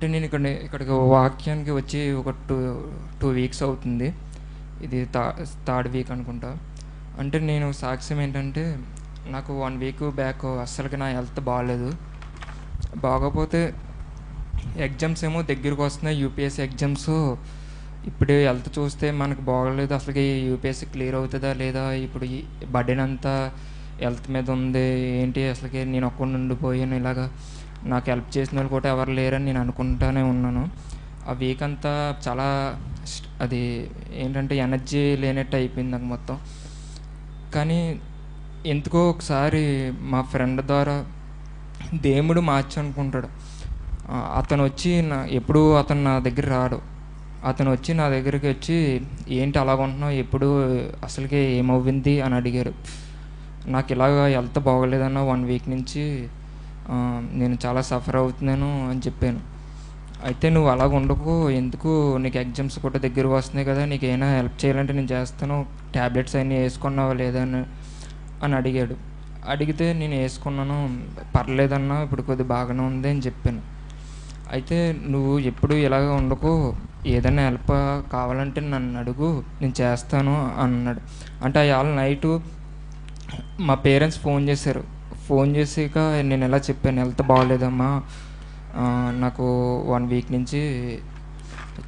అంటే నేను ఇక్కడికి వాక్యానికి వచ్చి ఒక టూ వీక్స్ అవుతుంది. ఇది థర్డ్ వీక్ అనుకుంటా. అంటే నేను సాక్ష్యం ఏంటంటే, నాకు 1 వీక్ బ్యాక్ అస్సలకి నా హెల్త్ బాగాలేదు. బాగోపోతే ఎగ్జామ్స్ ఏమో దగ్గరికి వస్తున్నాయి, యూపీఎస్సీ ఎగ్జామ్స్. ఇప్పుడు హెల్త్ చూస్తే మనకు బాగోలేదు, అసలుకి యూపీఎస్సీ క్లియర్ అవుతుందా లేదా, ఇప్పుడు ఈ బర్డెన్ అంతా హెల్త్ మీద ఉంది ఏంటి, అసలుకి నేను ఒక్కడిని ఉండిపోయాను. ఇలాగా నాకు హెల్ప్ చేసిన వాళ్ళు కూడా ఎవరు లేరని నేను అనుకుంటానే ఉన్నాను. ఆ వీక్ అంతా చాలా అది ఏంటంటే ఎనర్జీ లేనట్టు అయిపోయింది నాకు మొత్తం. కానీ ఎందుకో ఒకసారి మా ఫ్రెండ్ ద్వారా దేవుడు మార్చి అనుకుంటాడు. అతను వచ్చి ఎప్పుడు అతను నా దగ్గర రాడు. అతను వచ్చి నా దగ్గరికి వచ్చి, ఏంటి అలాగ ఉంటున్నావు, ఎప్పుడు అసలుకి ఏమవుంది అని అడిగారు. నాకు ఇలాగ హెల్త్ బాగోలేదన్న 1 వీక్ నుంచి నేను చాలా సఫర్ అవుతున్నాను అని చెప్పాను. అయితే నువ్వు అలాగ ఉండకు, ఎందుకు, నీకు ఎగ్జామ్స్ కూడా దగ్గర వస్తున్నాయి కదా, నీకు ఏమైనా హెల్ప్ చేయాలంటే నేను చేస్తాను, ట్యాబ్లెట్స్ అన్నీ వేసుకున్నావా లేదా అని అడిగాడు. అడిగితే నేను వేసుకున్నాను, పర్లేదన్నా ఇప్పుడు కొద్దిగా బాగానే ఉంది అని చెప్పాను. అయితే నువ్వు ఎప్పుడు ఇలాగ ఉండకు, ఏదైనా హెల్ప్ కావాలంటే నన్ను అడుగు, నేను చేస్తాను అన్నాడు. అంటే అవాళ నైటు మా పేరెంట్స్ ఫోన్ చేశారు. ఫోన్ చేసాక నేను ఎలా చెప్పాను, హెల్త్ బాగోలేదమ్మా, నాకు 1 వీక్ నుంచి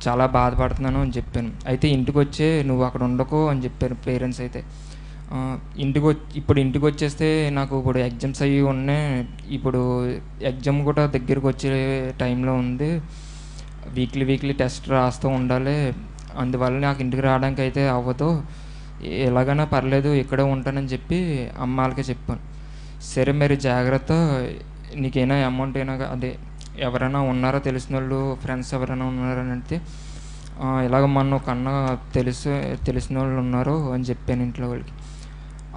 చాలా బాధపడుతున్నాను అని చెప్పాను. అయితే ఇంటికి వచ్చే, నువ్వు అక్కడ ఉండకు అని చెప్పారు పేరెంట్స్. అయితే ఇప్పుడు ఇంటికి వచ్చేస్తే నాకు ఇప్పుడు ఎగ్జామ్స్ అవి ఉన్నాయి, ఇప్పుడు ఎగ్జామ్ కూడా దగ్గరికి వచ్చే టైంలో ఉంది, వీక్లీ టెస్ట్ రాస్తూ ఉండాలి, అందువల్ల నాకు ఇంటికి రావడానికి అయితే అవ్వదు, ఎలాగైనా పర్లేదు ఇక్కడే ఉంటానని చెప్పి అమ్మ వాళ్ళకి చెప్పాను. సరే మరి జాగ్రత్త, నీకైనా అమౌంట్ అయినా అదే ఎవరైనా ఉన్నారో తెలిసిన వాళ్ళు, ఫ్రెండ్స్ ఎవరైనా ఉన్నారని అంటే, ఇలాగ మన కన్నా తెలిసిన వాళ్ళు ఉన్నారు అని చెప్పాను ఇంట్లో వాళ్ళకి.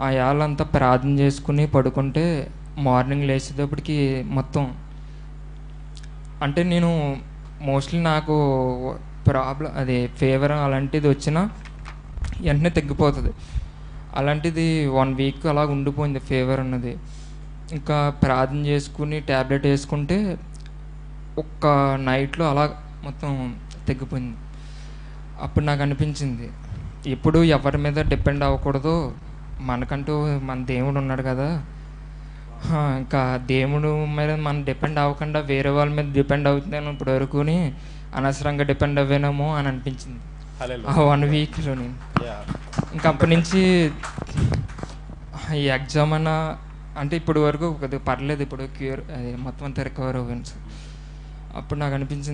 ఆ వాళ్ళంతా ప్రార్థన చేసుకుని పడుకుంటే మార్నింగ్ లేచేటప్పటికి మొత్తం, అంటే నేను మోస్ట్లీ నాకు ప్రాబ్లం అదే ఫీవర్ అలాంటిది వచ్చినా వెంటనే తగ్గిపోతుంది. అలాంటిది 1 వీక్ అలా ఉండిపోయింది ఫీవర్ అన్నది. ఇంకా ప్రార్థన చేసుకుని ట్యాబ్లెట్ వేసుకుంటే ఒక్క నైట్లో అలా మొత్తం తగ్గిపోయింది. అప్పుడు నాకు అనిపించింది, ఎప్పుడు ఎవరి మీద డిపెండ్ అవ్వకూడదు, మనకంటూ మన దేవుడు ఉన్నాడు కదా, ఇంకా దేవుడు మీద మనం డిపెండ్ అవ్వకుండా వేరే వాళ్ళ మీద డిపెండ్ అవుతున్నాను ఇప్పుడు వరకుని, అనవసరంగా డిపెండ్ అవ్వానేమో అని అనిపించింది ఆ 1 వీక్లో. నేను ఇంకా అప్పటి నుంచి ఈ ఎగ్జామ్ అన్న అంటే ఇప్పుడు వరకు కొద్దిగా పర్లేదు, ఇప్పుడు క్యూర్ మొత్తం అంతా రికవర్ అవ్వాను సార్. అప్పుడు నాకు అనిపించింది